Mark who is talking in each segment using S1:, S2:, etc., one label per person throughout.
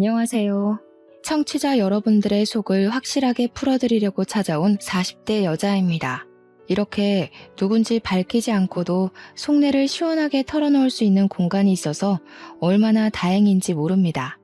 S1: 안녕하세요. 청취자 여러분들의 속을 확실하게 풀어드리려고 찾아온 40대 여자입니다. 이렇게 누군지 밝히지 않고도 속내를 시원하게 털어놓을 수 있는 공간이 있어서 얼마나 다행인지 모릅니다.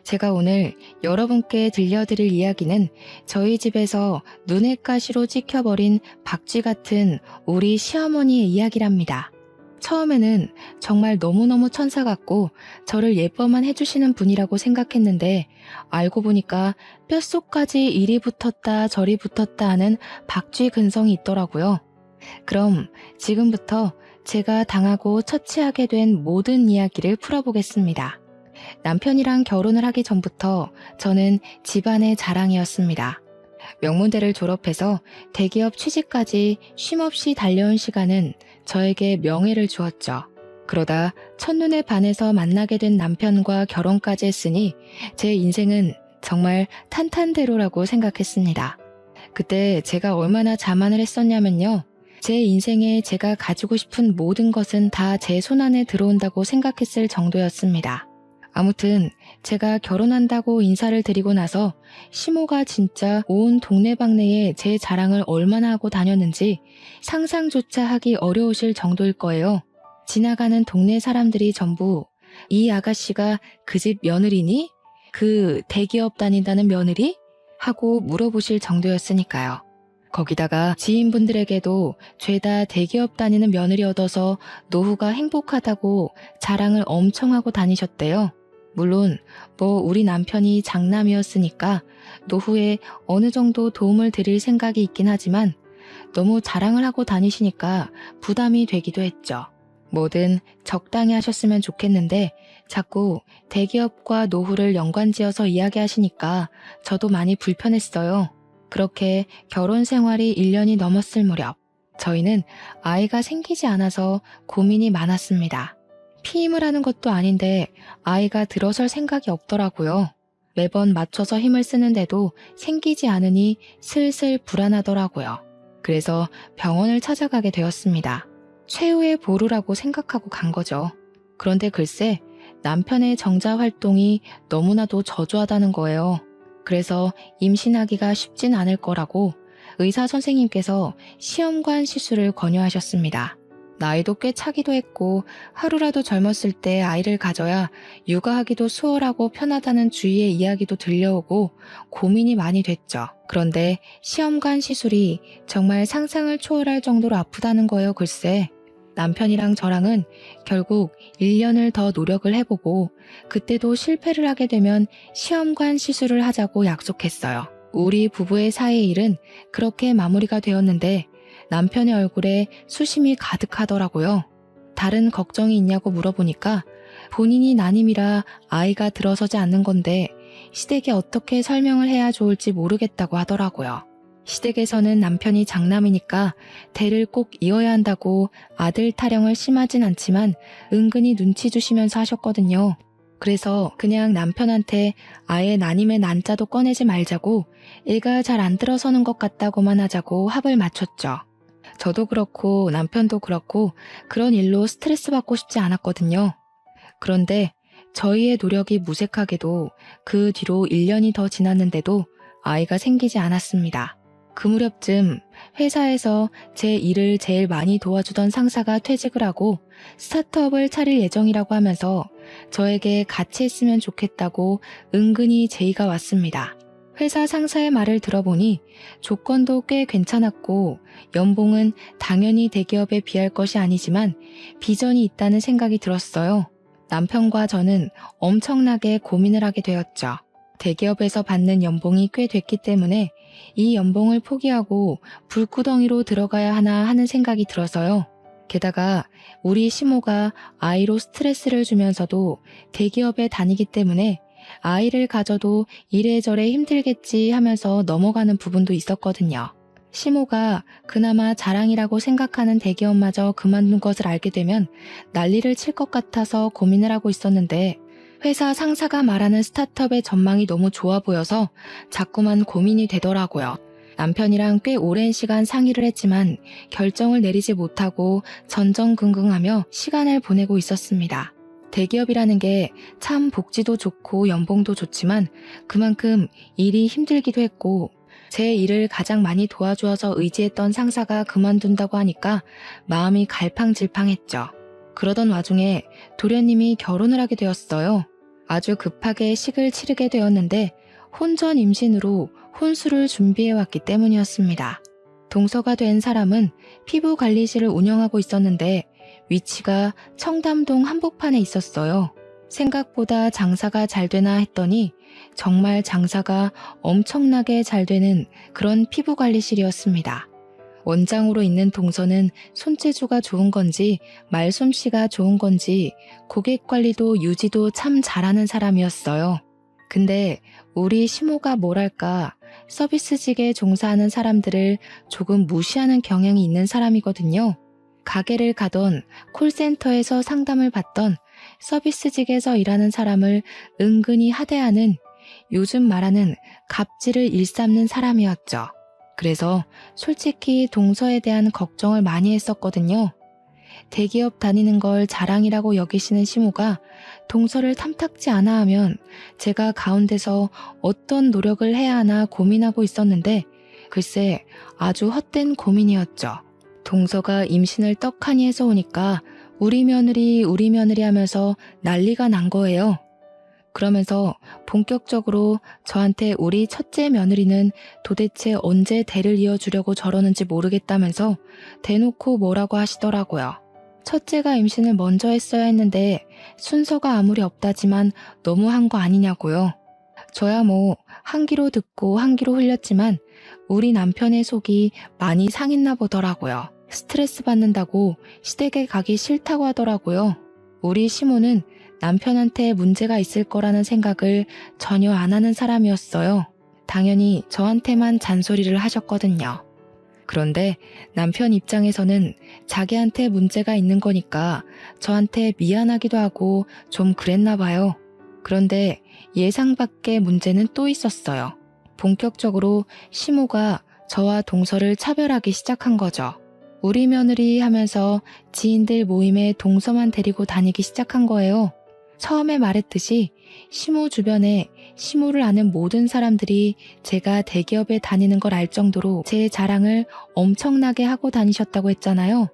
S1: 제가 오늘 여러분께 들려드릴 이야기는 저희 집에서 눈의 가시로 찍혀버린 박쥐 같은 우리 시어머니의 이야기랍니다. 처음에는 정말 너무너무 천사 같고 저를 예뻐만 해주시는 분이라고 생각했는데 알고 보니까 뼛속까지 이리 붙었다 저리 붙었다 하는 박쥐 근성이 있더라고요. 그럼 지금부터 제가 당하고 처치하게 된 모든 이야기를 풀어보겠습니다. 남편이랑 결혼을 하기 전부터 저는 집안의 자랑이었습니다. 명문대를 졸업해서 대기업 취직까지 쉼없이 달려온 시간은 저에게 명예를 주었죠. 그러다 첫눈에 반해서 만나게 된 남편과 결혼까지 했으니 제 인생은 정말 탄탄대로라고 생각했습니다. 그때 제가 얼마나 자만을 했었냐면요. 제 인생에 제가 가지고 싶은 모든 것은 다 제 손안에 들어온다고 생각했을 정도였습니다. 아무튼 제가 결혼한다고 인사를 드리고 나서 시모가 진짜 온 동네방네에 제 자랑을 얼마나 하고 다녔는지 상상조차 하기 어려우실 정도일 거예요. 지나가는 동네 사람들이 전부 이 아가씨가 그 집 며느리니? 그 대기업 다닌다는 며느리? 하고 물어보실 정도였으니까요. 거기다가 지인분들에게도 죄다 대기업 다니는 며느리 얻어서 노후가 행복하다고 자랑을 엄청 하고 다니셨대요. 물론 우리 남편이 장남이었으니까 노후에 어느 정도 도움을 드릴 생각이 있긴 하지만 너무 자랑을 하고 다니시니까 부담이 되기도 했죠. 뭐든 적당히 하셨으면 좋겠는데 자꾸 대기업과 노후를 연관지어서 이야기하시니까 저도 많이 불편했어요. 그렇게 결혼 생활이 1년이 넘었을 무렵 저희는 아이가 생기지 않아서 고민이 많았습니다. 피임을 하는 것도 아닌데 아이가 들어설 생각이 없더라고요. 매번 맞춰서 힘을 쓰는데도 생기지 않으니 슬슬 불안하더라고요. 그래서 병원을 찾아가게 되었습니다. 최후의 보루라고 생각하고 간 거죠. 그런데 글쎄 남편의 정자 활동이 너무나도 저조하다는 거예요. 그래서 임신하기가 쉽진 않을 거라고 의사 선생님께서 시험관 시술을 권유하셨습니다. 나이도 꽤 차기도 했고 하루라도 젊었을 때 아이를 가져야 육아하기도 수월하고 편하다는 주위의 이야기도 들려오고 고민이 많이 됐죠. 그런데 시험관 시술이 정말 상상을 초월할 정도로 아프다는 거예요. 글쎄 남편이랑 저랑은 결국 1년을 더 노력을 해보고 그때도 실패를 하게 되면 시험관 시술을 하자고 약속했어요. 우리 부부의 사이의 일은 그렇게 마무리가 되었는데 남편의 얼굴에 수심이 가득하더라고요. 다른 걱정이 있냐고 물어보니까 본인이 난임이라 아이가 들어서지 않는 건데 시댁에 어떻게 설명을 해야 좋을지 모르겠다고 하더라고요. 시댁에서는 남편이 장남이니까 대를 꼭 이어야 한다고 아들 타령을 심하진 않지만 은근히 눈치 주시면서 하셨거든요. 그래서 그냥 남편한테 아예 난임의 난자도 꺼내지 말자고 애가 잘 안 들어서는 것 같다고만 하자고 합을 맞췄죠. 저도 그렇고 남편도 그렇고 그런 일로 스트레스 받고 싶지 않았거든요. 그런데 저희의 노력이 무색하게도 그 뒤로 1년이 더 지났는데도 아이가 생기지 않았습니다. 그 무렵쯤 회사에서 제 일을 제일 많이 도와주던 상사가 퇴직을 하고 스타트업을 차릴 예정이라고 하면서 저에게 같이 했으면 좋겠다고 은근히 제의가 왔습니다. 회사 상사의 말을 들어보니 조건도 꽤 괜찮았고 연봉은 당연히 대기업에 비할 것이 아니지만 비전이 있다는 생각이 들었어요. 남편과 저는 엄청나게 고민을 하게 되었죠. 대기업에서 받는 연봉이 꽤 됐기 때문에 이 연봉을 포기하고 불구덩이로 들어가야 하나 하는 생각이 들어서요. 게다가 우리 시모가 아이로 스트레스를 주면서도 대기업에 다니기 때문에 아이를 가져도 이래저래 힘들겠지 하면서 넘어가는 부분도 있었거든요. 시모가 그나마 자랑이라고 생각하는 대기업마저 그만둔 것을 알게 되면 난리를 칠 것 같아서 고민을 하고 있었는데 회사 상사가 말하는 스타트업의 전망이 너무 좋아 보여서 자꾸만 고민이 되더라고요. 남편이랑 꽤 오랜 시간 상의를 했지만 결정을 내리지 못하고 전전긍긍하며 시간을 보내고 있었습니다. 대기업이라는 게 참 복지도 좋고 연봉도 좋지만 그만큼 일이 힘들기도 했고 제 일을 가장 많이 도와주어서 의지했던 상사가 그만둔다고 하니까 마음이 갈팡질팡했죠. 그러던 와중에 도련님이 결혼을 하게 되었어요. 아주 급하게 식을 치르게 되었는데 혼전 임신으로 혼수를 준비해왔기 때문이었습니다. 동서가 된 사람은 피부관리실을 운영하고 있었는데 위치가 청담동 한복판에 있었어요. 생각보다 장사가 잘 되나 했더니 정말 장사가 엄청나게 잘 되는 그런 피부관리실이었습니다. 원장으로 있는 동서는 손재주가 좋은 건지 말솜씨가 좋은 건지 고객 관리도 유지도 참 잘하는 사람이었어요. 근데 우리 시모가 뭐랄까 서비스직에 종사하는 사람들을 조금 무시하는 경향이 있는 사람이거든요. 가게를 가던 콜센터에서 상담을 받던 서비스직에서 일하는 사람을 은근히 하대하는 요즘 말하는 갑질을 일삼는 사람이었죠. 그래서 솔직히 동서에 대한 걱정을 많이 했었거든요. 대기업 다니는 걸 자랑이라고 여기시는 시모가 동서를 탐탁지 않아 하면 제가 가운데서 어떤 노력을 해야 하나 고민하고 있었는데 글쎄 아주 헛된 고민이었죠. 동서가 임신을 떡하니 해서 오니까 우리 며느리 하면서 난리가 난 거예요. 그러면서 본격적으로 저한테 우리 첫째 며느리는 도대체 언제 대를 이어주려고 저러는지 모르겠다면서 대놓고 뭐라고 하시더라고요. 첫째가 임신을 먼저 했어야 했는데 순서가 아무리 없다지만 너무한 거 아니냐고요. 저야 뭐 한 귀로 듣고 한 귀로 흘렸지만 우리 남편의 속이 많이 상했나 보더라고요. 스트레스 받는다고 시댁에 가기 싫다고 하더라고요. 우리 시모는 남편한테 문제가 있을 거라는 생각을 전혀 안 하는 사람이었어요. 당연히 저한테만 잔소리를 하셨거든요. 그런데 남편 입장에서는 자기한테 문제가 있는 거니까 저한테 미안하기도 하고 좀 그랬나 봐요. 그런데 예상 밖의 문제는 또 있었어요. 본격적으로 시모가 저와 동서를 차별하기 시작한 거죠. 우리 며느리 하면서 지인들 모임에 동서만 데리고 다니기 시작한 거예요. 처음에 말했듯이 시모 주변에 시모를 아는 모든 사람들이 제가 대기업에 다니는 걸 알 정도로 제 자랑을 엄청나게 하고 다니셨다고 했잖아요.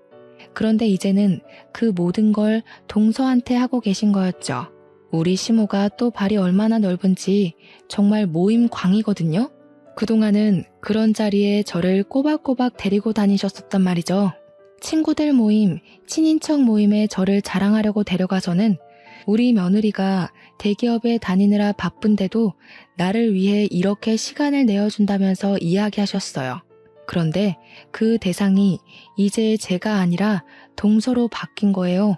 S1: 그런데 이제는 그 모든 걸 동서한테 하고 계신 거였죠. 우리 시모가 또 발이 얼마나 넓은지 정말 모임 광이거든요. 그동안은 그런 자리에 저를 꼬박꼬박 데리고 다니셨었단 말이죠. 친구들 모임, 친인척 모임에 저를 자랑하려고 데려가서는 우리 며느리가 대기업에 다니느라 바쁜데도 나를 위해 이렇게 시간을 내어준다면서 이야기하셨어요. 그런데 그 대상이 이제 제가 아니라 동서로 바뀐 거예요.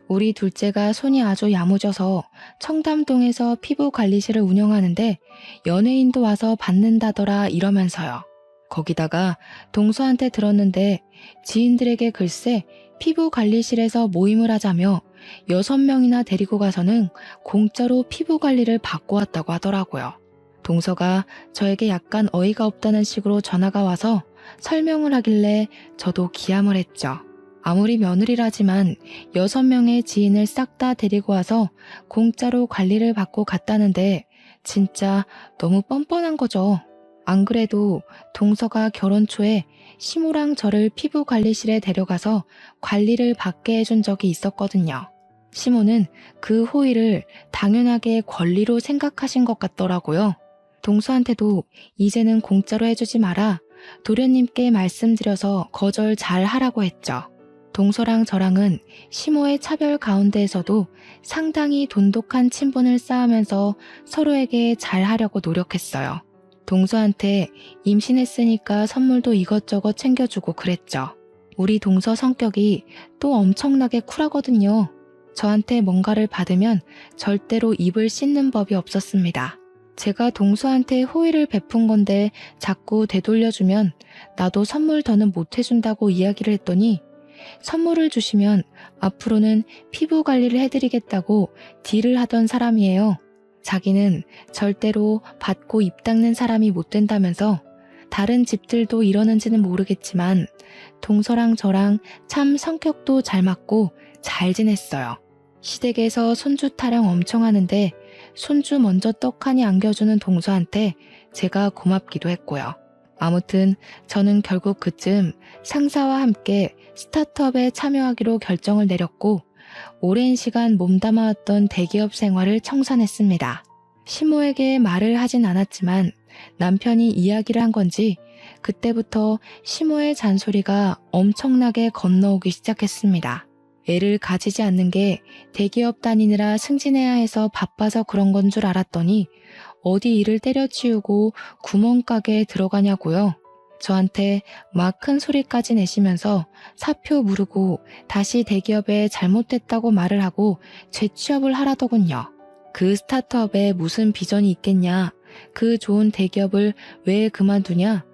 S1: 우리 둘째가 손이 아주 야무져서 청담동에서 피부관리실을 운영하는데 연예인도 와서 받는다더라 이러면서요. 거기다가 동서한테 들었는데 지인들에게 글쎄 피부관리실에서 모임을 하자며 6명이나 데리고 가서는 공짜로 피부관리를 받고 왔다고 하더라고요. 동서가 저에게 약간 어이가 없다는 식으로 전화가 와서 설명을 하길래 저도 기함을 했죠. 아무리 며느리라지만 6명의 지인을 싹 다 데리고 와서 공짜로 관리를 받고 갔다는데 진짜 너무 뻔뻔한 거죠. 안 그래도 동서가 결혼 초에 시모랑 저를 피부관리실에 데려가서 관리를 받게 해준 적이 있었거든요. 시모는 그 호의를 당연하게 권리로 생각하신 것 같더라고요. 동서한테도 이제는 공짜로 해주지 마라. 도련님께 말씀드려서 거절 잘 하라고 했죠. 동서랑 저랑은 시모의 차별 가운데에서도 상당히 돈독한 친분을 쌓으면서 서로에게 잘 하려고 노력했어요. 동서한테 임신했으니까 선물도 이것저것 챙겨주고 그랬죠. 우리 동서 성격이 또 엄청나게 쿨하거든요. 저한테 뭔가를 받으면 절대로 입을 씻는 법이 없었습니다. 제가 동서한테 호의를 베푼 건데 자꾸 되돌려주면 나도 선물 더는 못 해준다고 이야기를 했더니 선물을 주시면 앞으로는 피부 관리를 해드리겠다고 딜을 하던 사람이에요. 자기는 절대로 받고 입 닦는 사람이 못 된다면서 다른 집들도 이러는지는 모르겠지만 동서랑 저랑 참 성격도 잘 맞고 잘 지냈어요. 시댁에서 손주 타령 엄청 하는데 손주 먼저 떡하니 안겨주는 동서한테 제가 고맙기도 했고요. 아무튼 저는 결국 그쯤 상사와 함께 스타트업에 참여하기로 결정을 내렸고 오랜 시간 몸담아왔던 대기업 생활을 청산했습니다. 시모에게 말을 하진 않았지만 남편이 이야기를 한 건지 그때부터 시모의 잔소리가 엄청나게 건너오기 시작했습니다. 애를 가지지 않는 게 대기업 다니느라 승진해야 해서 바빠서 그런 건 줄 알았더니 어디 일을 때려치우고 구멍가게에 들어가냐고요. 저한테 막 큰 소리까지 내시면서 사표 무르고 다시 대기업에 잘못됐다고 말을 하고 재취업을 하라더군요. 그 스타트업에 무슨 비전이 있겠냐, 그 좋은 대기업을 왜 그만두냐,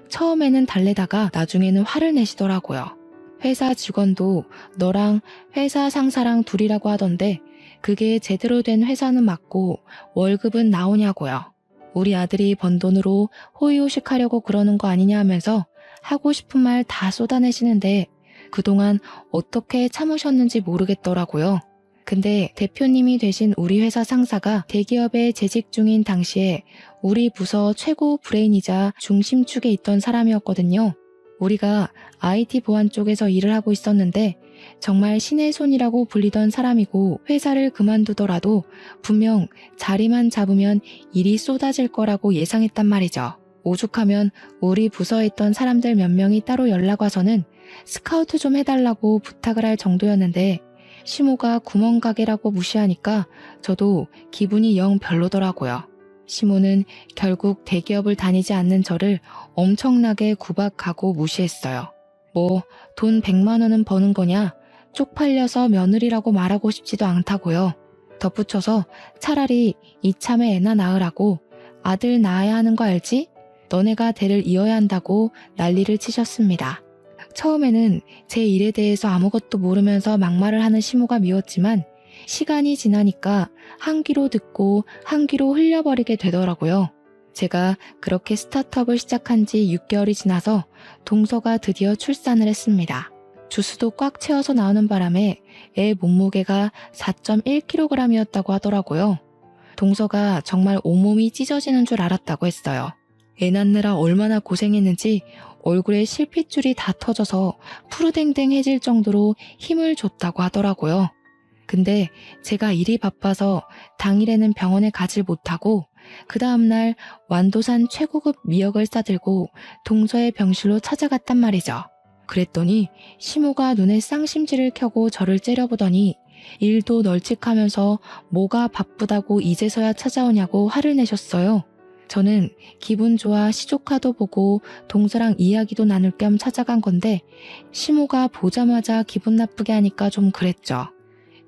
S1: 처음에는 달래다가 나중에는 화를 내시더라고요. 회사 직원도 너랑 회사 상사랑 둘이라고 하던데 그게 제대로 된 회사는 맞고 월급은 나오냐고요. 우리 아들이 번 돈으로 호의호식하려고 그러는 거 아니냐 하면서 하고 싶은 말 다 쏟아내시는데 그동안 어떻게 참으셨는지 모르겠더라고요. 근데 대표님이 되신 우리 회사 상사가 대기업에 재직 중인 당시에 우리 부서 최고 브레인이자 중심축에 있던 사람이었거든요. 우리가 IT 보안 쪽에서 일을 하고 있었는데 정말 신의 손이라고 불리던 사람이고 회사를 그만두더라도 분명 자리만 잡으면 일이 쏟아질 거라고 예상했단 말이죠. 오죽하면 우리 부서에 있던 사람들 몇 명이 따로 연락 와서는 스카우트 좀 해달라고 부탁을 할 정도였는데 시모가 구멍가게라고 무시하니까 저도 기분이 영 별로더라고요. 시모는 결국 대기업을 다니지 않는 저를 엄청나게 구박하고 무시했어요. 뭐 돈 100만 원은 버는 거냐? 쪽팔려서 며느리라고 말하고 싶지도 않다고요. 덧붙여서 차라리 이참에 애나 낳으라고 아들 낳아야 하는 거 알지? 너네가 대를 이어야 한다고 난리를 치셨습니다. 처음에는 제 일에 대해서 아무것도 모르면서 막말을 하는 시모가 미웠지만 시간이 지나니까 한 귀로 듣고 한 귀로 흘려버리게 되더라고요. 제가 그렇게 스타트업을 시작한 지 6개월이 지나서 동서가 드디어 출산을 했습니다. 주스도 꽉 채워서 나오는 바람에 애 몸무게가 4.1kg이었다고 하더라고요. 동서가 정말 온몸이 찢어지는 줄 알았다고 했어요. 애 낳느라 얼마나 고생했는지 얼굴에 실핏줄이 다 터져서 푸르댕댕해질 정도로 힘을 줬다고 하더라고요. 근데 제가 일이 바빠서 당일에는 병원에 가질 못하고 그 다음날 완도산 최고급 미역을 싸들고 동서의 병실로 찾아갔단 말이죠. 그랬더니 시모가 눈에 쌍심지를 켜고 저를 째려보더니 일도 널찍하면서 뭐가 바쁘다고 이제서야 찾아오냐고 화를 내셨어요. 저는 기분 좋아 시조카도 보고 동서랑 이야기도 나눌 겸 찾아간 건데 시모가 보자마자 기분 나쁘게 하니까 좀 그랬죠.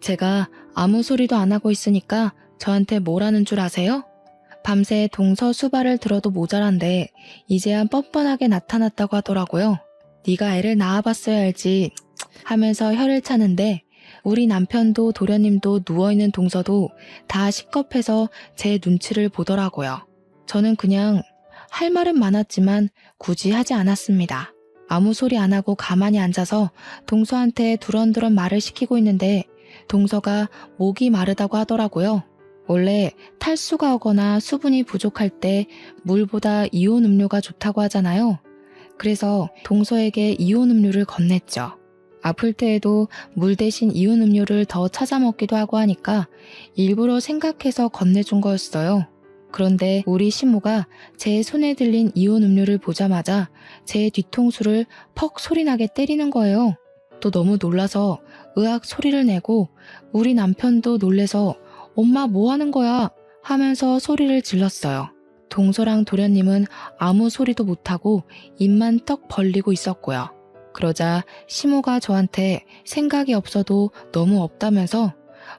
S1: 제가 아무 소리도 안 하고 있으니까 저한테 뭐라는 줄 아세요? 밤새 동서 수발을 들어도 모자란데 이제야 뻔뻔하게 나타났다고 하더라고요. 네가 애를 낳아봤어야 알지 하면서 혀를 차는데 우리 남편도 도련님도 누워있는 동서도 다 식겁해서 제 눈치를 보더라고요. 저는 그냥 할 말은 많았지만 굳이 하지 않았습니다. 아무 소리 안 하고 가만히 앉아서 동서한테 두런두런 말을 시키고 있는데 동서가 목이 마르다고 하더라고요. 원래 탈수가 오거나 수분이 부족할 때 물보다 이온 음료가 좋다고 하잖아요. 그래서 동서에게 이온 음료를 건넸죠. 아플 때에도 물 대신 이온 음료를 더 찾아 먹기도 하고 하니까 일부러 생각해서 건네준 거였어요. 그런데 우리 시모가 제 손에 들린 이온 음료를 보자마자 제 뒤통수를 퍽 소리나게 때리는 거예요. 또 너무 놀라서 으악 소리를 내고 우리 남편도 놀래서 엄마 뭐 하는 거야 하면서 소리를 질렀어요. 동서랑 도련님은 아무 소리도 못하고 입만 떡 벌리고 있었고요. 그러자 시모가 저한테 생각이 없어도 너무 없다면서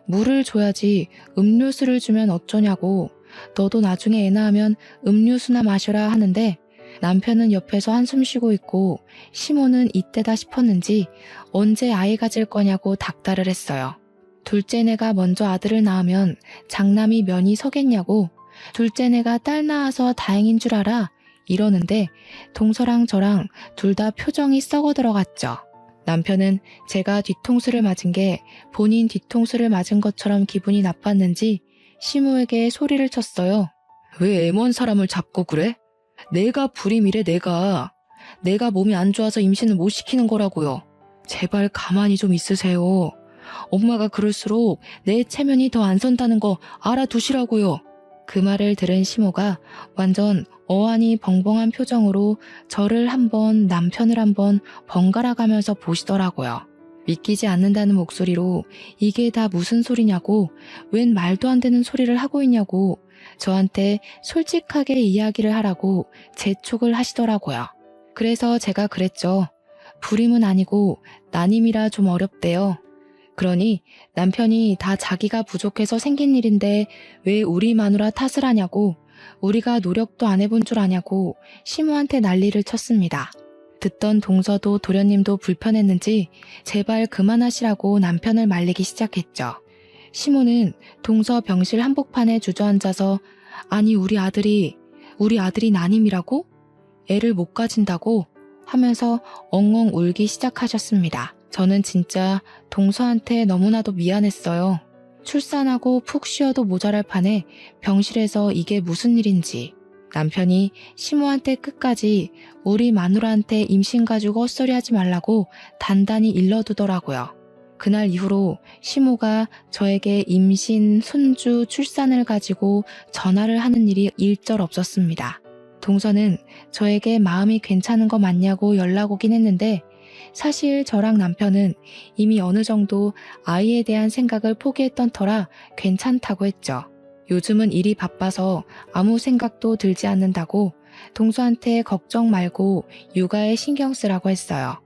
S1: 물을 줘야지 음료수를 주면 어쩌냐고 너도 나중에 애 낳으면 음료수나 마셔라 하는데 남편은 옆에서 한숨 쉬고 있고 시모는 이때다 싶었는지 언제 아이 가질 거냐고 닥달을 했어요. 둘째네가 먼저 아들을 낳으면 장남이 면이 서겠냐고 둘째네가 딸 낳아서 다행인 줄 알아 이러는데 동서랑 저랑 둘 다 표정이 썩어 들어갔죠. 남편은 제가 뒤통수를 맞은 게 본인 뒤통수를 맞은 것처럼 기분이 나빴는지 시모에게 소리를 쳤어요. 왜 애먼 사람을 잡고 그래? 내가 불임이래 내가. 내가 몸이 안 좋아서 임신을 못 시키는 거라고요. 제발 가만히 좀 있으세요. 엄마가 그럴수록 내 체면이 더 안 선다는 거 알아두시라고요. 그 말을 들은 시모가 완전 어안이 벙벙한 표정으로 저를 한번 남편을 한번 번갈아 가면서 보시더라고요. 믿기지 않는다는 목소리로 이게 다 무슨 소리냐고, 웬 말도 안 되는 소리를 하고 있냐고 저한테 솔직하게 이야기를 하라고 재촉을 하시더라고요. 그래서 제가 그랬죠. 불임은 아니고 난임이라 좀 어렵대요. 그러니 남편이 다 자기가 부족해서 생긴 일인데 왜 우리 마누라 탓을 하냐고, 우리가 노력도 안 해본 줄 아냐고 시모한테 난리를 쳤습니다. 듣던 동서도 도련님도 불편했는지 제발 그만하시라고 남편을 말리기 시작했죠. 시모는 동서 병실 한복판에 주저앉아서 아니 우리 아들이 난임이라고? 애를 못 가진다고? 하면서 엉엉 울기 시작하셨습니다. 저는 진짜 동서한테 너무나도 미안했어요. 출산하고 푹 쉬어도 모자랄 판에 병실에서 이게 무슨 일인지. 남편이 시모한테 끝까지 우리 마누라한테 임신 가지고 헛소리하지 말라고 단단히 일러두더라고요. 그날 이후로 시모가 저에게 임신, 손주, 출산을 가지고 전화를 하는 일이 일절 없었습니다. 동서는 저에게 마음이 괜찮은 거 맞냐고 연락 오긴 했는데 사실 저랑 남편은 이미 어느 정도 아이에 대한 생각을 포기했던 터라 괜찮다고 했죠. 요즘은 일이 바빠서 아무 생각도 들지 않는다고 동서한테 걱정 말고 육아에 신경 쓰라고 했어요.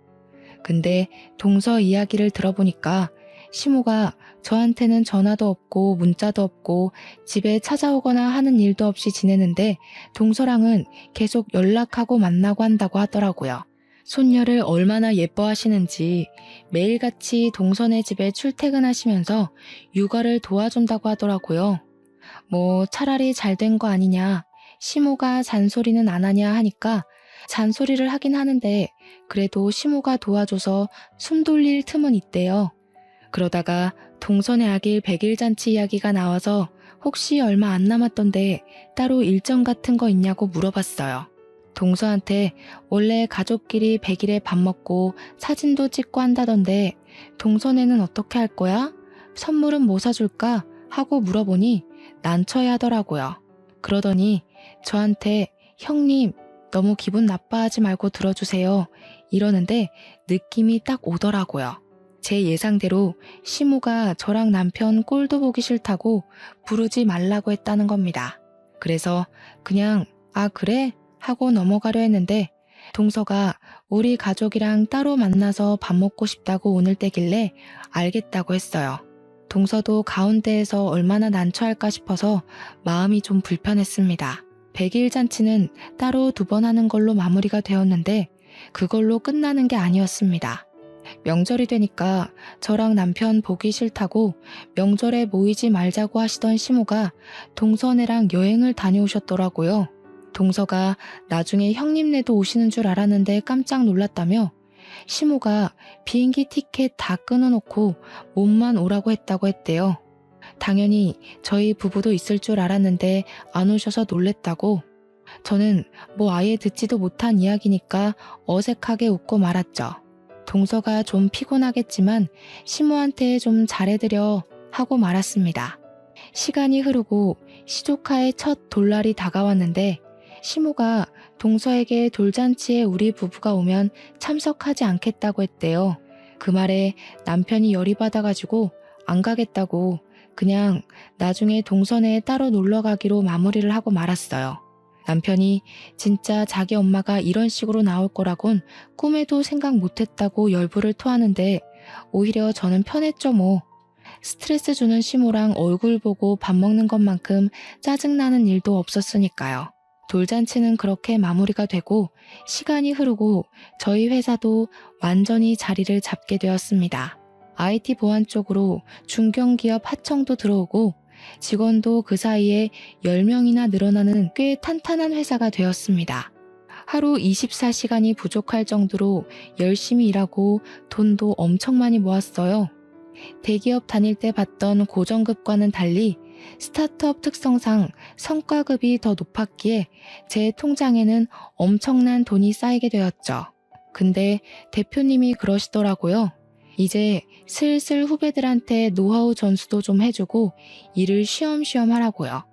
S1: 근데 동서 이야기를 들어보니까 시모가 저한테는 전화도 없고 문자도 없고 집에 찾아오거나 하는 일도 없이 지내는데 동서랑은 계속 연락하고 만나고 한다고 하더라고요. 손녀를 얼마나 예뻐하시는지 매일같이 동서네 집에 출퇴근하시면서 육아를 도와준다고 하더라고요. 뭐 차라리 잘된 거 아니냐, 시모가 잔소리는 안 하냐 하니까 잔소리를 하긴 하는데 그래도 시모가 도와줘서 숨 돌릴 틈은 있대요. 그러다가 동서네 아기 100일 잔치 이야기가 나와서 혹시 얼마 안 남았던데 따로 일정 같은 거 있냐고 물어봤어요. 동서한테 원래 가족끼리 100일에 밥 먹고 사진도 찍고 한다던데 동서네는 어떻게 할 거야? 선물은 뭐 사줄까? 하고 물어보니 난처해 하더라고요. 그러더니 저한테 형님 너무 기분 나빠하지 말고 들어주세요. 이러는데 느낌이 딱 오더라고요. 제 예상대로 시모가 저랑 남편 꼴도 보기 싫다고 부르지 말라고 했다는 겁니다. 그래서 그냥 아 그래? 하고 넘어가려 했는데 동서가 우리 가족이랑 따로 만나서 밥 먹고 싶다고 오늘 때길래 알겠다고 했어요. 동서도 가운데에서 얼마나 난처할까 싶어서 마음이 좀 불편했습니다. 100일 잔치는 따로 2번 하는 걸로 마무리가 되었는데 그걸로 끝나는 게 아니었습니다. 명절이 되니까 저랑 남편 보기 싫다고 명절에 모이지 말자고 하시던 시모가 동서네랑 여행을 다녀오셨더라고요. 동서가 나중에 형님네도 오시는 줄 알았는데 깜짝 놀랐다며 시모가 비행기 티켓 다 끊어놓고 몸만 오라고 했다고 했대요. 당연히 저희 부부도 있을 줄 알았는데 안 오셔서 놀랬다고. 저는 뭐 아예 듣지도 못한 이야기니까 어색하게 웃고 말았죠. 동서가 좀 피곤하겠지만 시모한테 좀 잘해드려 하고 말았습니다. 시간이 흐르고 시조카의 첫 돌날이 다가왔는데 시모가 동서에게 돌잔치에 우리 부부가 오면 참석하지 않겠다고 했대요. 그 말에 남편이 열이 받아가지고 안 가겠다고 그냥 나중에 동서네에 따로 놀러 가기로 마무리를 하고 말았어요. 남편이 진짜 자기 엄마가 이런 식으로 나올 거라곤 꿈에도 생각 못했다고 열불을 토하는데 오히려 저는 편했죠 뭐. 스트레스 주는 시모랑 얼굴 보고 밥 먹는 것만큼 짜증나는 일도 없었으니까요. 돌잔치는 그렇게 마무리가 되고 시간이 흐르고 저희 회사도 완전히 자리를 잡게 되었습니다. IT 보안 쪽으로 중견기업 하청도 들어오고 직원도 그 사이에 10명이나 늘어나는 꽤 탄탄한 회사가 되었습니다. 하루 24시간이 부족할 정도로 열심히 일하고 돈도 엄청 많이 모았어요. 대기업 다닐 때 받던 고정급과는 달리 스타트업 특성상 성과급이 더 높았기에 제 통장에는 엄청난 돈이 쌓이게 되었죠. 근데 대표님이 그러시더라고요. 이제 슬슬 후배들한테 노하우 전수도 좀 해주고 일을 쉬엄쉬엄 하라고요.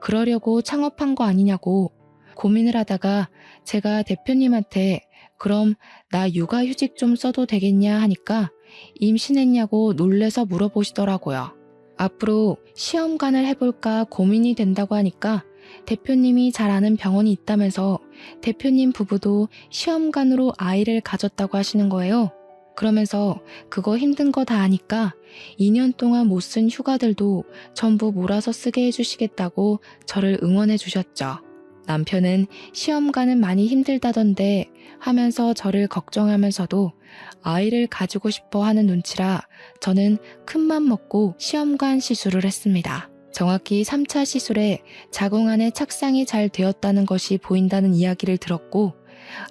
S1: 그러려고 창업한 거 아니냐고 고민을 하다가 제가 대표님한테 그럼 나 육아휴직 좀 써도 되겠냐 하니까 임신했냐고 놀래서 물어보시더라고요. 앞으로 시험관을 해볼까 고민이 된다고 하니까 대표님이 잘 아는 병원이 있다면서 대표님 부부도 시험관으로 아이를 가졌다고 하시는 거예요. 그러면서 그거 힘든 거 다 아니까 2년 동안 못 쓴 휴가들도 전부 몰아서 쓰게 해주시겠다고 저를 응원해 주셨죠. 남편은 시험관은 많이 힘들다던데 하면서 저를 걱정하면서도 아이를 가지고 싶어 하는 눈치라 저는 큰맘 먹고 시험관 시술을 했습니다. 정확히 3차 시술에 자궁 안에 착상이 잘 되었다는 것이 보인다는 이야기를 들었고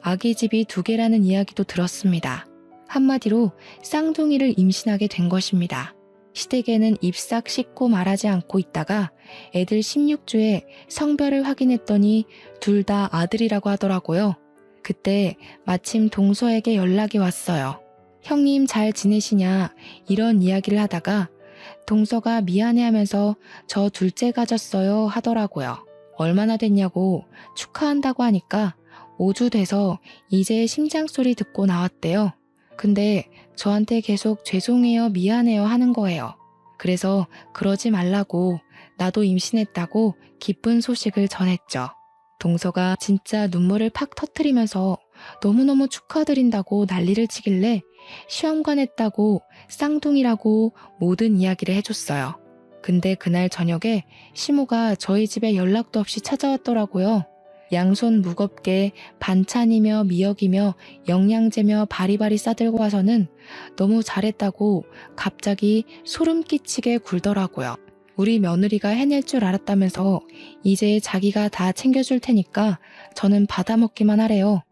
S1: 아기집이 2개라는 이야기도 들었습니다. 한마디로 쌍둥이를 임신하게 된 것입니다. 시댁에는 입싹 씻고 말하지 않고 있다가 애들 16주에 성별을 확인했더니 둘 다 아들이라고 하더라고요. 그때 마침 동서에게 연락이 왔어요. 형님 잘 지내시냐 이런 이야기를 하다가 동서가 미안해하면서 저 둘째 가졌어요 하더라고요. 얼마나 됐냐고 축하한다고 하니까 5주 돼서 이제 심장소리 듣고 나왔대요. 근데 저한테 계속 죄송해요 미안해요 하는 거예요. 그래서 그러지 말라고 나도 임신했다고 기쁜 소식을 전했죠. 동서가 진짜 눈물을 팍 터뜨리면서 너무너무 축하드린다고 난리를 치길래 시험관 했다고 쌍둥이라고 모든 이야기를 해줬어요. 근데 그날 저녁에 시모가 저희 집에 연락도 없이 찾아왔더라고요. 양손 무겁게 반찬이며 미역이며 영양제며 바리바리 싸들고 와서는 너무 잘했다고 갑자기 소름 끼치게 굴더라고요. 우리 며느리가 해낼 줄 알았다면서 이제 자기가 다 챙겨줄 테니까 저는 받아먹기만 하래요.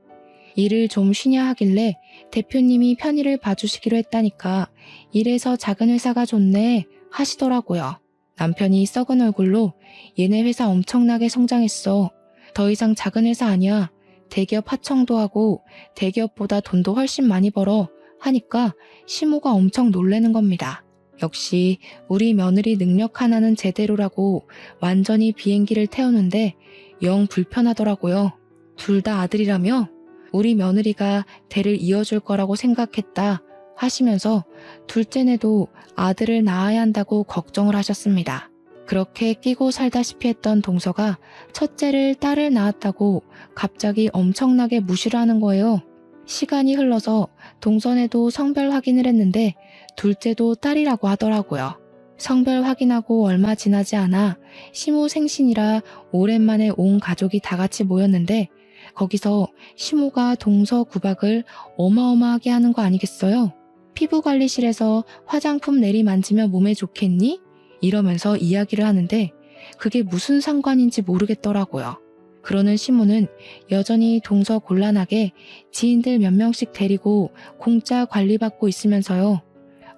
S1: 일을 좀 쉬냐 하길래 대표님이 편의를 봐주시기로 했다니까 이래서 작은 회사가 좋네 하시더라고요. 남편이 썩은 얼굴로 얘네 회사 엄청나게 성장했어. 더 이상 작은 회사 아니야. 대기업 하청도 하고 대기업보다 돈도 훨씬 많이 벌어 하니까 시모가 엄청 놀라는 겁니다. 역시 우리 며느리 능력 하나는 제대로라고 완전히 비행기를 태우는데 영 불편하더라고요. 둘 다 아들이라며 우리 며느리가 대를 이어줄 거라고 생각했다 하시면서 둘째네도 아들을 낳아야 한다고 걱정을 하셨습니다. 그렇게 끼고 살다시피 했던 동서가 첫째를 딸을 낳았다고 갑자기 엄청나게 무시를 하는 거예요. 시간이 흘러서 동서네도 성별 확인을 했는데 둘째도 딸이라고 하더라고요. 성별 확인하고 얼마 지나지 않아 시모 생신이라 오랜만에 온 가족이 다 같이 모였는데 거기서 시모가 동서 구박을 어마어마하게 하는 거 아니겠어요? 피부관리실에서 화장품 내리만지면 몸에 좋겠니? 이러면서 이야기를 하는데 그게 무슨 상관인지 모르겠더라고요. 그러는 시모는 여전히 동서 곤란하게 지인들 몇 명씩 데리고 공짜 관리받고 있으면서요.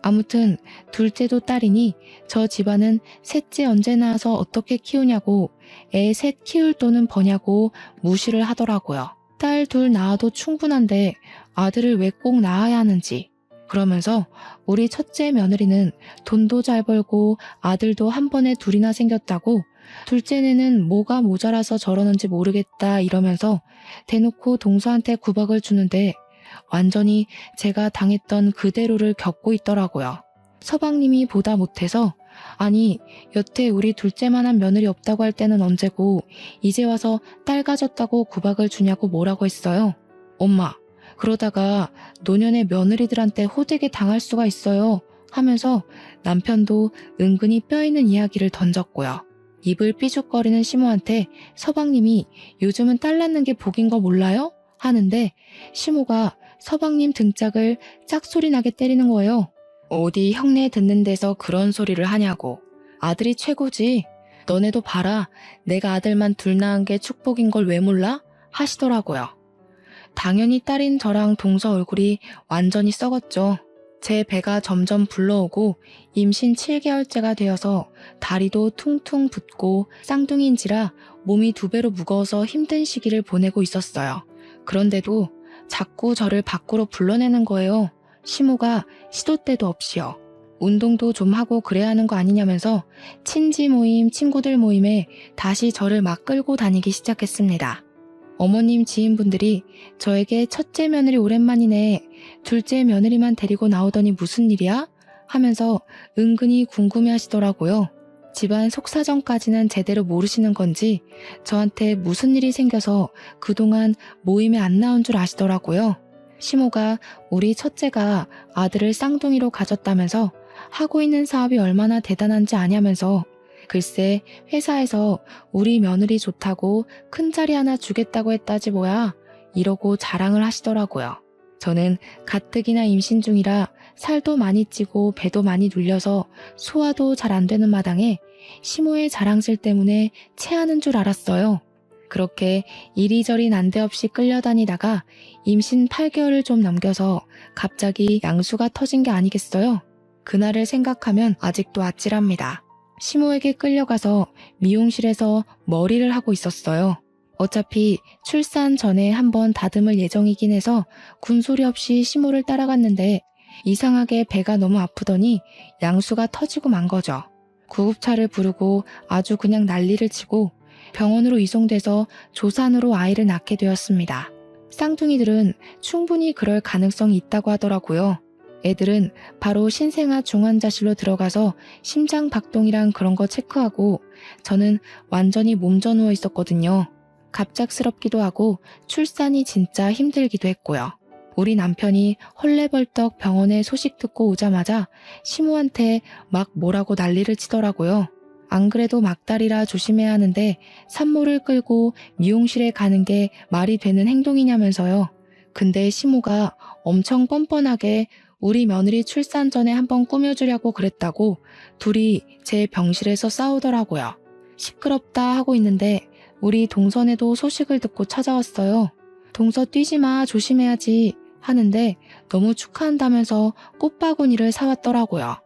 S1: 아무튼 둘째도 딸이니 저 집안은 셋째 언제 낳아서 어떻게 키우냐고 애 셋 키울 돈은 버냐고 무시를 하더라고요. 딸 둘 낳아도 충분한데 아들을 왜 꼭 낳아야 하는지. 그러면서 우리 첫째 며느리는 돈도 잘 벌고 아들도 한 번에 둘이나 생겼다고 둘째네는 뭐가 모자라서 저러는지 모르겠다 이러면서 대놓고 동서한테 구박을 주는데 완전히 제가 당했던 그대로를 겪고 있더라고요. 서방님이 보다 못해서 아니 여태 우리 둘째만한 며느리 없다고 할 때는 언제고 이제 와서 딸 가졌다고 구박을 주냐고 뭐라고 했어요. 엄마 그러다가 노년의 며느리들한테 호되게 당할 수가 있어요 하면서 남편도 은근히 뼈있는 이야기를 던졌고요. 입을 삐죽거리는 시모한테 서방님이 요즘은 딸 낳는 게 복인 거 몰라요? 하는데 시모가 서방님 등짝을 짝소리나게 때리는 거예요. 어디 형네 듣는 데서 그런 소리를 하냐고. 아들이 최고지. 너네도 봐라. 내가 아들만 둘 낳은 게 축복인 걸 왜 몰라? 하시더라고요. 당연히 딸인 저랑 동서 얼굴이 완전히 썩었죠. 제 배가 점점 불러오고 임신 7개월째가 되어서 다리도 퉁퉁 붓고 쌍둥이인지라 몸이 2배로 무거워서 힘든 시기를 보내고 있었어요. 그런데도 자꾸 저를 밖으로 불러내는 거예요. 시모가 시도 때도 없이요. 운동도 좀 하고 그래야 하는 거 아니냐면서 친지 모임, 친구들 모임에 다시 저를 막 끌고 다니기 시작했습니다. 어머님 지인분들이 저에게 첫째 며느리 오랜만이네, 둘째 며느리만 데리고 나오더니 무슨 일이야? 하면서 은근히 궁금해 하시더라고요. 집안 속사정까지는 제대로 모르시는 건지 저한테 무슨 일이 생겨서 그동안 모임에 안 나온 줄 아시더라고요. 시모가 우리 첫째가 아들을 쌍둥이로 가졌다면서 하고 있는 사업이 얼마나 대단한지 아냐면서 글쎄 회사에서 우리 며느리 좋다고 큰 자리 하나 주겠다고 했다지 뭐야, 이러고 자랑을 하시더라고요. 저는 가뜩이나 임신 중이라 살도 많이 찌고 배도 많이 눌려서 소화도 잘 안 되는 마당에 시모의 자랑질 때문에 체하는 줄 알았어요. 그렇게 이리저리 난데없이 끌려다니다가 임신 8개월을 좀 넘겨서 갑자기 양수가 터진 게 아니겠어요? 그날을 생각하면 아직도 아찔합니다. 시모에게 끌려가서 미용실에서 머리를 하고 있었어요. 어차피 출산 전에 한번 다듬을 예정이긴 해서 군소리 없이 시모를 따라갔는데 이상하게 배가 너무 아프더니 양수가 터지고 만 거죠. 구급차를 부르고 아주 그냥 난리를 치고 병원으로 이송돼서 조산으로 아이를 낳게 되었습니다. 쌍둥이들은 충분히 그럴 가능성이 있다고 하더라고요. 애들은 바로 신생아 중환자실로 들어가서 심장 박동이랑 그런 거 체크하고 저는 완전히 몸져 누워 있었거든요. 갑작스럽기도 하고 출산이 진짜 힘들기도 했고요. 우리 남편이 헐레벌떡 병원에 소식 듣고 오자마자 시모한테 막 뭐라고 난리를 치더라고요. 안 그래도 막달이라 조심해야 하는데 산모를 끌고 미용실에 가는 게 말이 되는 행동이냐면서요. 근데 시모가 엄청 뻔뻔하게 우리 며느리 출산 전에 한번 꾸며주려고 그랬다고 둘이 제 병실에서 싸우더라고요. 시끄럽다 하고 있는데 우리 동선에도 소식을 듣고 찾아왔어요. 동서 뛰지 마, 조심해야지 하는데 너무 축하한다면서 꽃바구니를 사왔더라고요.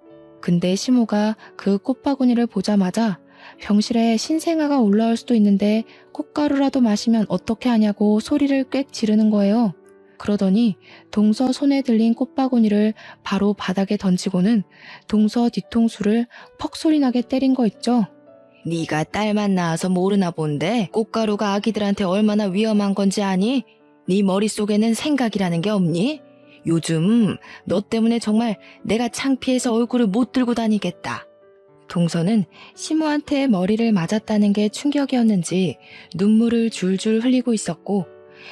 S1: 근데 시모가 그 꽃바구니를 보자마자 병실에 신생아가 올라올 수도 있는데 꽃가루라도 마시면 어떻게 하냐고 소리를 꽥 지르는 거예요. 그러더니 동서 손에 들린 꽃바구니를 바로 바닥에 던지고는 동서 뒤통수를 퍽 소리 나게 때린 거 있죠. 네가 딸만 낳아서 모르나 본데 꽃가루가 아기들한테 얼마나 위험한 건지 아니? 네 머릿속에는 생각이라는 게 없니? 요즘 너 때문에 정말 내가 창피해서 얼굴을 못 들고 다니겠다. 동서는 시모한테 머리를 맞았다는 게 충격이었는지 눈물을 줄줄 흘리고 있었고,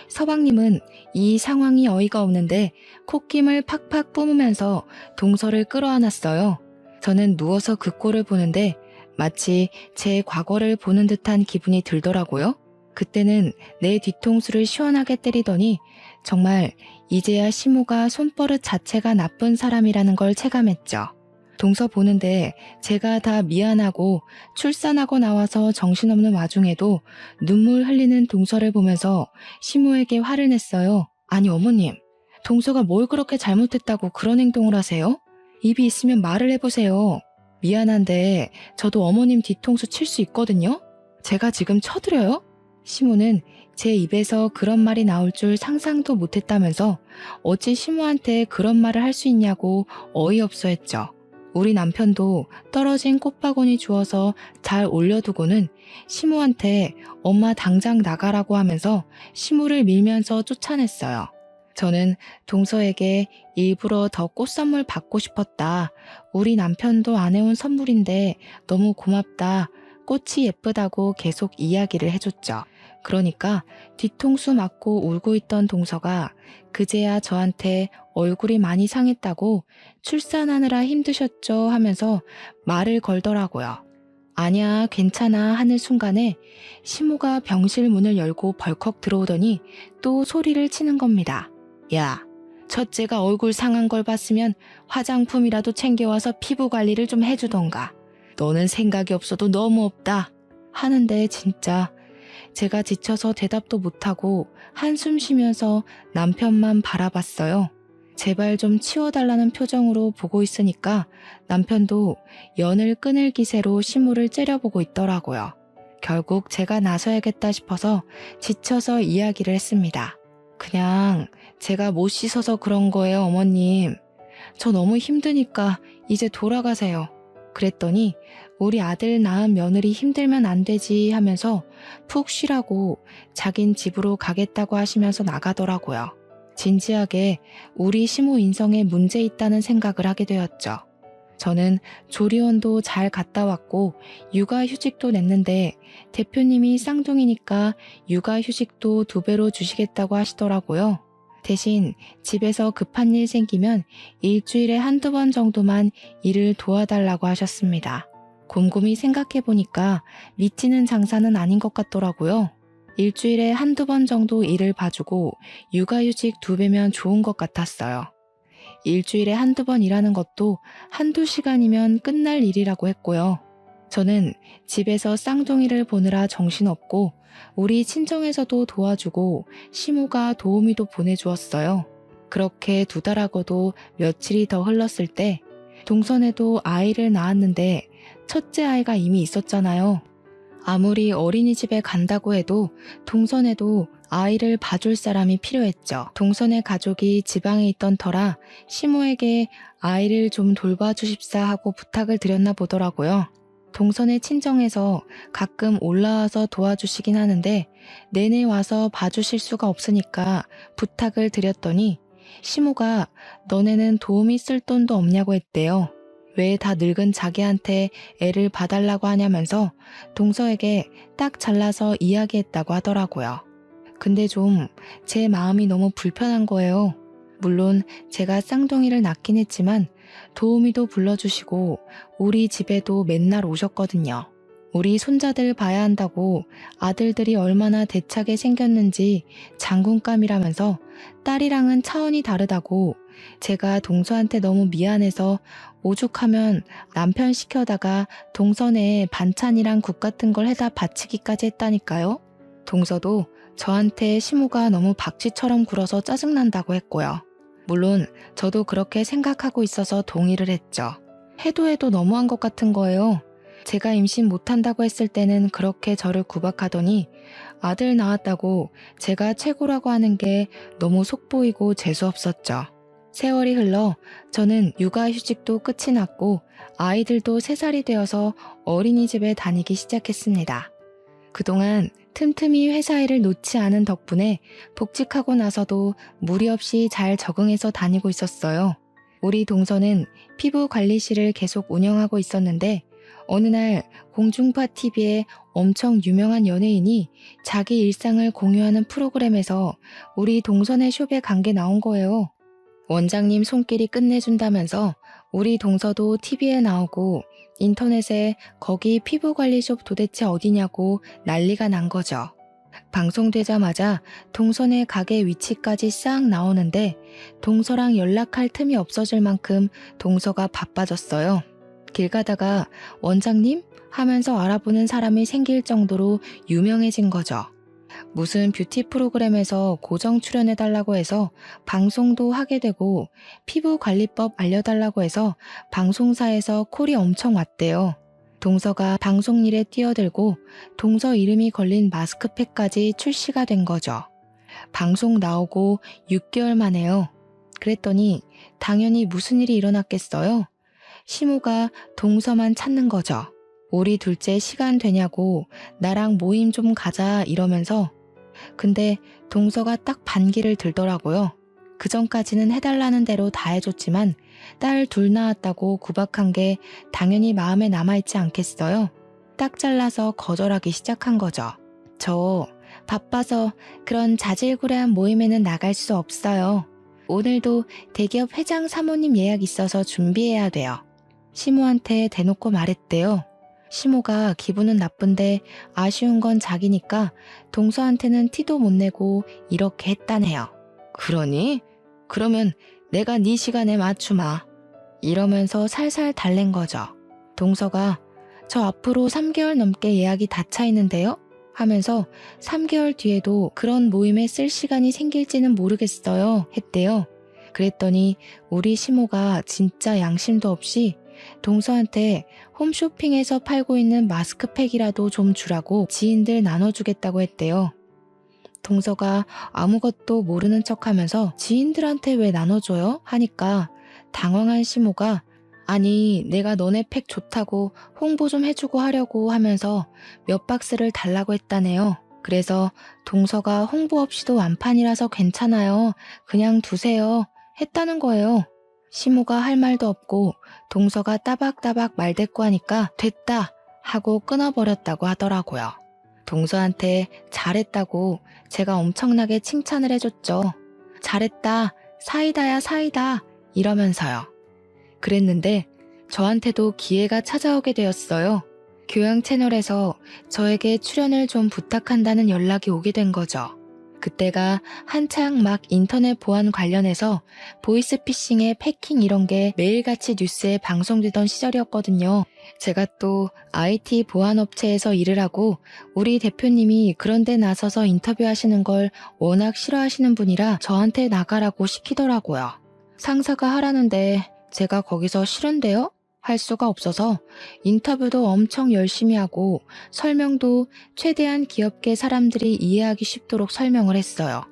S1: 서방님은 이 상황이 어이가 없는데 콧김을 팍팍 뿜으면서 동서를 끌어안았어요. 저는 누워서 그 꼴을 보는데 마치 제 과거를 보는 듯한 기분이 들더라고요. 그때는 내 뒤통수를 시원하게 때리더니 정말 이제야 시모가 손버릇 자체가 나쁜 사람이라는 걸 체감했죠. 동서 보는데 제가 다 미안하고 출산하고 나와서 정신없는 와중에도 눈물 흘리는 동서를 보면서 시모에게 화를 냈어요. 아니 어머님, 동서가 뭘 그렇게 잘못했다고 그런 행동을 하세요? 입이 있으면 말을 해보세요. 미안한데 저도 어머님 뒤통수 칠 수 있거든요? 제가 지금 쳐드려요? 시모는 제 입에서 그런 말이 나올 줄 상상도 못했다면서 어찌 시모한테 그런 말을 할 수 있냐고 어이없어 했죠. 우리 남편도 떨어진 꽃바구니 주워서 잘 올려두고는 시모한테 엄마 당장 나가라고 하면서 시모를 밀면서 쫓아냈어요. 저는 동서에게 일부러 더 꽃 선물 받고 싶었다. 우리 남편도 안 해온 선물인데 너무 고맙다. 꽃이 예쁘다고 계속 이야기를 해줬죠. 그러니까 뒤통수 맞고 울고 있던 동서가 그제야 저한테 얼굴이 많이 상했다고 출산하느라 힘드셨죠 하면서 말을 걸더라고요. 아니야 괜찮아 하는 순간에 시모가 병실 문을 열고 벌컥 들어오더니 또 소리를 치는 겁니다. 야, 첫째가 얼굴 상한 걸 봤으면 화장품이라도 챙겨와서 피부 관리를 좀 해주던가. 너는 생각이 없어도 너무 없다. 하는데 진짜 제가 지쳐서 대답도 못하고 한숨 쉬면서 남편만 바라봤어요. 제발 좀 치워달라는 표정으로 보고 있으니까 남편도 연을 끊을 기세로 시무를 째려보고 있더라고요. 결국 제가 나서야겠다 싶어서 지쳐서 이야기를 했습니다. 그냥 제가 못 씻어서 그런 거예요, 어머님. 저 너무 힘드니까 이제 돌아가세요. 그랬더니 우리 아들 낳은 며느리 힘들면 안 되지 하면서 푹 쉬라고 자긴 집으로 가겠다고 하시면서 나가더라고요. 진지하게 우리 시모 인성에 문제 있다는 생각을 하게 되었죠. 저는 조리원도 잘 갔다 왔고 육아휴직도 냈는데 대표님이 쌍둥이니까 육아휴직도 2배로 주시겠다고 하시더라고요. 대신 집에서 급한 일 생기면 일주일에 1~2번 정도만 일을 도와달라고 하셨습니다. 곰곰이 생각해보니까 미치는 장사는 아닌 것 같더라고요. 일주일에 1~2번 정도 일을 봐주고 육아휴직 2배면 좋은 것 같았어요. 일주일에 1~2번 일하는 것도 1~2시간이면 끝날 일이라고 했고요. 저는 집에서 쌍둥이를 보느라 정신없고 우리 친정에서도 도와주고 시모가 도우미도 보내주었어요. 그렇게 2달하고도 며칠이 더 흘렀을 때 동선에도 아이를 낳았는데 첫째 아이가 이미 있었잖아요. 아무리 어린이집에 간다고 해도 동선에도 아이를 봐줄 사람이 필요했죠. 동선의 가족이 지방에 있던 터라 시모에게 아이를 좀 돌봐주십사 하고 부탁을 드렸나 보더라고요. 동선의 친정에서 가끔 올라와서 도와주시긴 하는데 내내 와서 봐주실 수가 없으니까 부탁을 드렸더니 시모가 너네는 도우미 쓸 돈도 없냐고 했대요. 왜 다 늙은 자기한테 애를 봐달라고 하냐면서 동서에게 딱 잘라서 이야기했다고 하더라고요. 근데 좀 제 마음이 너무 불편한 거예요. 물론 제가 쌍둥이를 낳긴 했지만 도우미도 불러주시고 우리 집에도 맨날 오셨거든요. 우리 손자들 봐야 한다고 아들들이 얼마나 대차게 생겼는지 장군감이라면서 딸이랑은 차원이 다르다고 제가 동서한테 너무 미안해서 오죽하면 남편 시켜다가 동선에 반찬이랑 국 같은 걸 해다 바치기까지 했다니까요. 동서도 저한테 시모가 너무 박쥐처럼 굴어서 짜증난다고 했고요. 물론 저도 그렇게 생각하고 있어서 동의를 했죠. 해도 너무한 것 같은 거예요. 제가 임신 못한다고 했을 때는 그렇게 저를 구박하더니 아들 낳았다고 제가 최고라고 하는 게 너무 속보이고 재수없었죠. 세월이 흘러 저는 육아휴직도 끝이 났고 아이들도 3살이 되어서 어린이집에 다니기 시작했습니다. 그동안 틈틈이 회사 일을 놓지 않은 덕분에 복직하고 나서도 무리 없이 잘 적응해서 다니고 있었어요. 우리 동서는 피부관리실을 계속 운영하고 있었는데 어느 날 공중파 TV에 엄청 유명한 연예인이 자기 일상을 공유하는 프로그램에서 우리 동선의 숍에 간 게 나온 거예요. 원장님 손길이 끝내준다면서 우리 동서도 TV에 나오고 인터넷에 거기 피부관리숍 도대체 어디냐고 난리가 난 거죠. 방송되자마자 동선의 가게 위치까지 싹 나오는데 동서랑 연락할 틈이 없어질 만큼 동서가 바빠졌어요. 길 가다가 원장님? 하면서 알아보는 사람이 생길 정도로 유명해진 거죠. 무슨 뷰티 프로그램에서 고정 출연해달라고 해서 방송도 하게 되고 피부관리법 알려달라고 해서 방송사에서 콜이 엄청 왔대요. 동서가 방송 일에 뛰어들고 동서 이름이 걸린 마스크팩까지 출시가 된 거죠. 방송 나오고 6개월 만에요. 그랬더니 당연히 무슨 일이 일어났겠어요? 시모가 동서만 찾는 거죠. 우리 둘째 시간 되냐고 나랑 모임 좀 가자 이러면서 근데 동서가 딱 반기를 들더라고요. 그전까지는 해달라는 대로 다 해줬지만 딸 2 낳았다고 구박한 게 당연히 마음에 남아있지 않겠어요? 딱 잘라서 거절하기 시작한 거죠. 저 바빠서 그런 자질구레한 모임에는 나갈 수 없어요. 오늘도 대기업 회장 사모님 예약 있어서 준비해야 돼요. 시모한테 대놓고 말했대요. 시모가 기분은 나쁜데 아쉬운 건 자기니까 동서한테는 티도 못 내고 이렇게 했다네요. 그러니? 그러면 내가 네 시간에 맞추마. 이러면서 살살 달랜 거죠. 동서가 저 앞으로 3개월 넘게 예약이 다 차 있는데요? 하면서 3개월 뒤에도 그런 모임에 쓸 시간이 생길지는 모르겠어요 했대요. 그랬더니 우리 시모가 진짜 양심도 없이 동서한테 홈쇼핑에서 팔고 있는 마스크팩이라도 좀 주라고 지인들 나눠주겠다고 했대요. 동서가 아무것도 모르는 척하면서 지인들한테 왜 나눠줘요? 하니까 당황한 시모가 아니 내가 너네 팩 좋다고 홍보 좀 해주고 하려고 하면서 몇 박스를 달라고 했다네요. 그래서 동서가 홍보 없이도 완판이라서 괜찮아요. 그냥 두세요. 했다는 거예요. 시모가 할 말도 없고 동서가 따박따박 말대꾸하니까 됐다 하고 끊어버렸다고 하더라고요. 동서한테 잘했다고 제가 엄청나게 칭찬을 해줬죠. 잘했다, 사이다야 사이다 이러면서요. 그랬는데 저한테도 기회가 찾아오게 되었어요. 교양 채널에서 저에게 출연을 좀 부탁한다는 연락이 오게 된 거죠. 그때가 한창 막 인터넷 보안 관련해서 보이스피싱에 패킹 이런 게 매일같이 뉴스에 방송되던 시절이었거든요. 제가 또 IT 보안 업체에서 일을 하고 우리 대표님이 그런 데 나서서 인터뷰하시는 걸 워낙 싫어하시는 분이라 저한테 나가라고 시키더라고요. 상사가 하라는데 제가 거기서 싫은데요? 할 수가 없어서 인터뷰도 엄청 열심히 하고 설명도 최대한 귀엽게 사람들이 이해하기 쉽도록 설명을 했어요.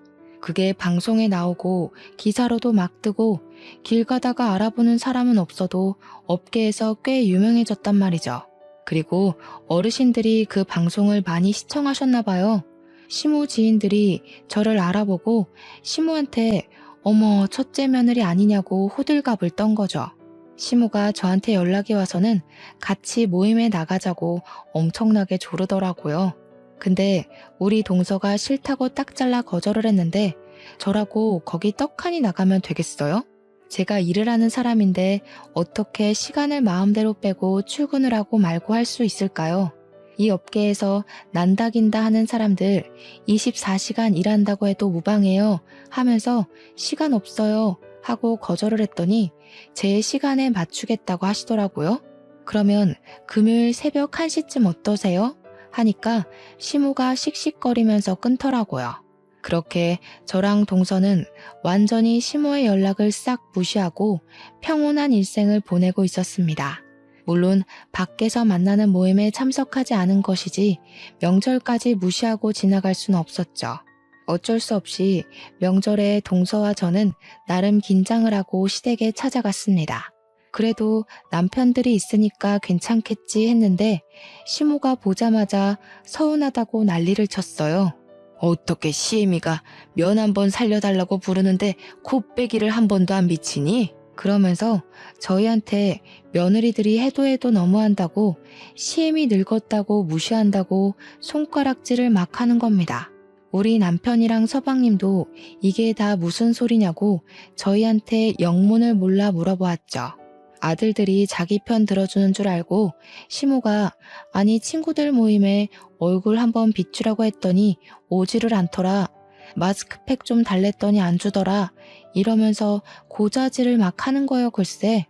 S1: 그게 방송에 나오고 기사로도 막 뜨고 길 가다가 알아보는 사람은 없어도 업계에서 꽤 유명해졌단 말이죠. 그리고 어르신들이 그 방송을 많이 시청하셨나 봐요. 시모 지인들이 저를 알아보고 시모한테 어머 첫째 며느리 아니냐고 호들갑을 떤 거죠. 시모가 저한테 연락이 와서는 같이 모임에 나가자고 엄청나게 조르더라고요. 근데 우리 동서가 싫다고 딱 잘라 거절을 했는데 저라고 거기 떡하니 나가면 되겠어요? 제가 일을 하는 사람인데 어떻게 시간을 마음대로 빼고 출근을 하고 말고 할 수 있을까요? 이 업계에서 난다긴다 하는 사람들 24시간 일한다고 해도 무방해요 하면서 시간 없어요 하고 거절을 했더니 제 시간에 맞추겠다고 하시더라고요. 그러면 금요일 새벽 1시쯤 어떠세요? 하니까 시모가 씩씩거리면서 끊더라고요. 그렇게 저랑 동서는 완전히 시모의 연락을 싹 무시하고 평온한 일생을 보내고 있었습니다. 물론 밖에서 만나는 모임에 참석하지 않은 것이지 명절까지 무시하고 지나갈 수는 없었죠. 어쩔 수 없이 명절에 동서와 저는 나름 긴장을 하고 시댁에 찾아갔습니다. 그래도 남편들이 있으니까 괜찮겠지 했는데 시모가 보자마자 서운하다고 난리를 쳤어요. 어떻게 시애미가 면 한 번 살려달라고 부르는데 코빼기를 한 번도 안 비치니? 그러면서 저희한테 며느리들이 해도 너무한다고 시애미 늙었다고 무시한다고 손가락질을 막 하는 겁니다. 우리 남편이랑 서방님도 이게 다 무슨 소리냐고 저희한테 영문을 몰라 물어보았죠. 아들들이 자기 편 들어주는 줄 알고 시모가 아니 친구들 모임에 얼굴 한번 비추라고 했더니 오지를 않더라. 마스크팩 좀 달랬더니 안 주더라. 이러면서 고자질을 막 하는 거예요 글쎄.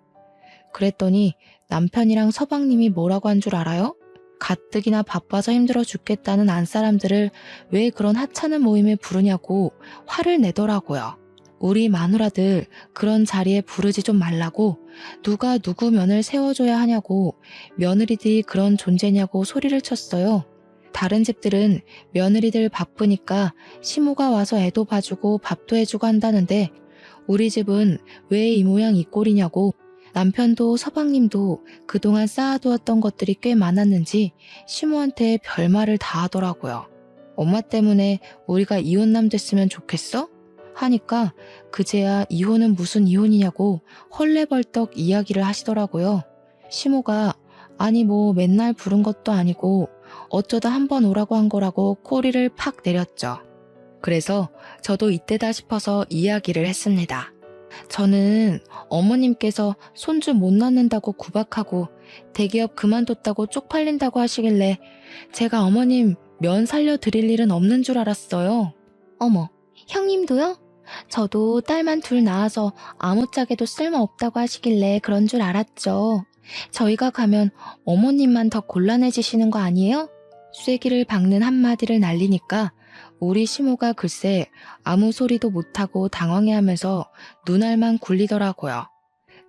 S1: 그랬더니 남편이랑 서방님이 뭐라고 한 줄 알아요? 가뜩이나 바빠서 힘들어 죽겠다는 안사람들을 왜 그런 하찮은 모임에 부르냐고 화를 내더라고요. 우리 마누라들 그런 자리에 부르지 좀 말라고 누가 누구 면을 세워줘야 하냐고 며느리들이 그런 존재냐고 소리를 쳤어요. 다른 집들은 며느리들 바쁘니까 시모가 와서 애도 봐주고 밥도 해주고 한다는데 우리 집은 왜 이 모양 이 꼴이냐고 남편도 서방님도 그동안 쌓아두었던 것들이 꽤 많았는지 시모한테 별말을 다 하더라고요. 엄마 때문에 우리가 이혼남 됐으면 좋겠어? 하니까 그제야 이혼은 무슨 이혼이냐고 헐레벌떡 이야기를 하시더라고요. 시모가 아니 뭐 맨날 부른 것도 아니고 어쩌다 한번 오라고 한 거라고 꼬리를 팍 내렸죠. 그래서 저도 이때다 싶어서 이야기를 했습니다. 저는 어머님께서 손주 못 낳는다고 구박하고 대기업 그만뒀다고 쪽팔린다고 하시길래 제가 어머님 면 살려드릴 일은 없는 줄 알았어요. 어머, 형님도요? 저도 딸만 둘 낳아서 아무짝에도 쓸모없다고 하시길래 그런 줄 알았죠. 저희가 가면 어머님만 더 곤란해지시는 거 아니에요? 쐐기를 박는 한마디를 날리니까 우리 시모가 글쎄 아무 소리도 못하고 당황해하면서 눈알만 굴리더라고요.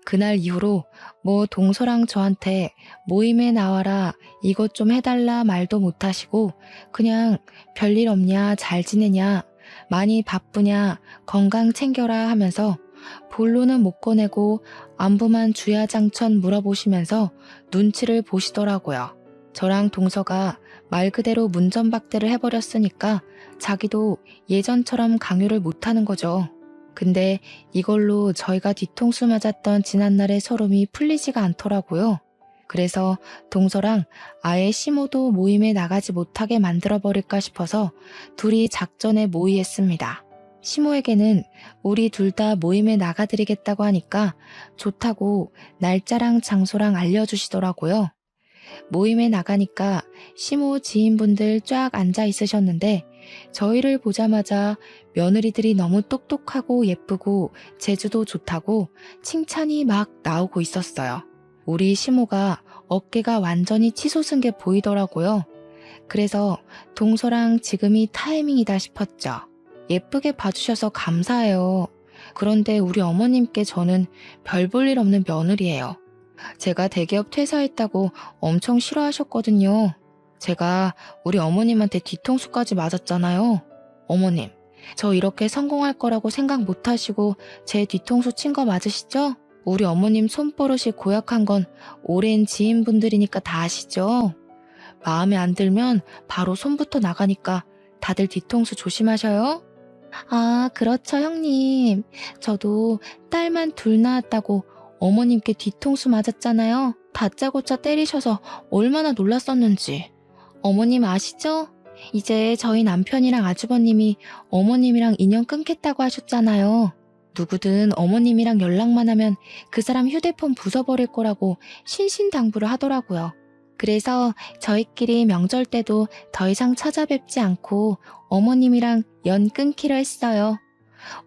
S1: 그날 이후로 뭐 동서랑 저한테 모임에 나와라 이것 좀 해달라 말도 못하시고 그냥 별일 없냐 잘 지내냐 많이 바쁘냐 건강 챙겨라 하면서 본론은 못 꺼내고 안부만 주야장천 물어보시면서 눈치를 보시더라고요. 저랑 동서가 말 그대로 문전박대를 해버렸으니까 자기도 예전처럼 강요를 못하는 거죠. 근데 이걸로 저희가 뒤통수 맞았던 지난날의 서름이 풀리지가 않더라고요. 그래서 동서랑 아예 시모도 모임에 나가지 못하게 만들어버릴까 싶어서 둘이 작전에 모의했습니다. 시모에게는 우리 둘 다 모임에 나가드리겠다고 하니까 좋다고 날짜랑 장소랑 알려주시더라고요. 모임에 나가니까 시모 지인분들 쫙 앉아 있으셨는데 저희를 보자마자 며느리들이 너무 똑똑하고 예쁘고 재주도 좋다고 칭찬이 막 나오고 있었어요. 우리 시모가 어깨가 완전히 치솟은 게 보이더라고요. 그래서 동서랑 지금이 타이밍이다 싶었죠. 예쁘게 봐주셔서 감사해요. 그런데 우리 어머님께 저는 별 볼 일 없는 며느리예요. 제가 대기업 퇴사했다고 엄청 싫어하셨거든요. 제가 우리 어머님한테 뒤통수까지 맞았잖아요. 어머님, 저 이렇게 성공할 거라고 생각 못 하시고 제 뒤통수 친 거 맞으시죠? 우리 어머님 손버릇이 고약한 건 오랜 지인분들이니까 다 아시죠? 마음에 안 들면 바로 손부터 나가니까 다들 뒤통수 조심하셔요. 아, 그렇죠, 형님. 저도 딸만 둘 낳았다고 어머님께 뒤통수 맞았잖아요. 다짜고짜 때리셔서 얼마나 놀랐었는지. 어머님 아시죠? 이제 저희 남편이랑 아주버님이 어머님이랑 인연 끊겠다고 하셨잖아요. 누구든 어머님이랑 연락만 하면 그 사람 휴대폰 부숴버릴 거라고 신신당부를 하더라고요. 그래서 저희끼리 명절 때도 더 이상 찾아뵙지 않고 어머님이랑 연 끊기로 했어요.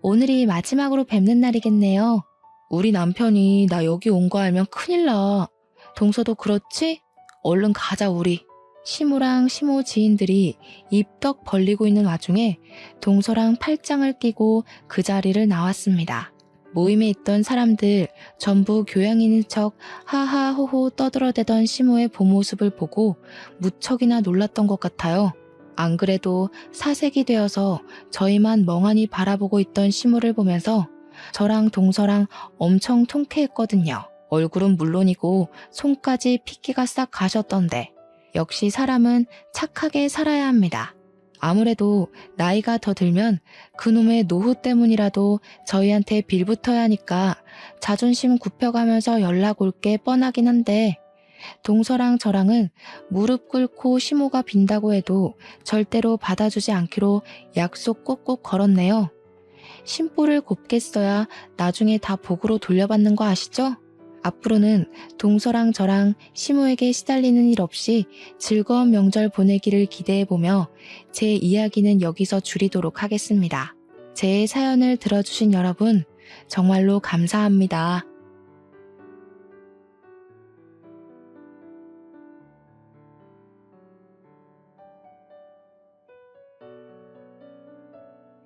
S1: 오늘이 마지막으로 뵙는 날이겠네요. 우리 남편이 나 여기 온 거 알면 큰일 나. 동서도 그렇지? 얼른 가자 우리. 시모랑 시모 지인들이 입덕 벌리고 있는 와중에 동서랑 팔짱을 끼고 그 자리를 나왔습니다. 모임에 있던 사람들 전부 교양인인 척 하하호호 떠들어대던 시모의 본모습을 보고 무척이나 놀랐던 것 같아요. 안 그래도 사색이 되어서 저희만 멍하니 바라보고 있던 시모를 보면서 저랑 동서랑 엄청 통쾌했거든요. 얼굴은 물론이고 손까지 핏기가 싹 가셨던데 역시 사람은 착하게 살아야 합니다. 아무래도 나이가 더 들면 그놈의 노후 때문이라도 저희한테 빌붙어야 하니까 자존심 굽혀가면서 연락 올 게 뻔하긴 한데 동서랑 저랑은 무릎 꿇고 시모가 빈다고 해도 절대로 받아주지 않기로 약속 꼭꼭 걸었네요. 심보를 곱게 써야 나중에 다 복으로 돌려받는 거 아시죠? 앞으로는 동서랑 저랑 시모에게 시달리는 일 없이 즐거운 명절 보내기를 기대해보며 제 이야기는 여기서 줄이도록 하겠습니다. 제 사연을 들어주신 여러분 정말로 감사합니다.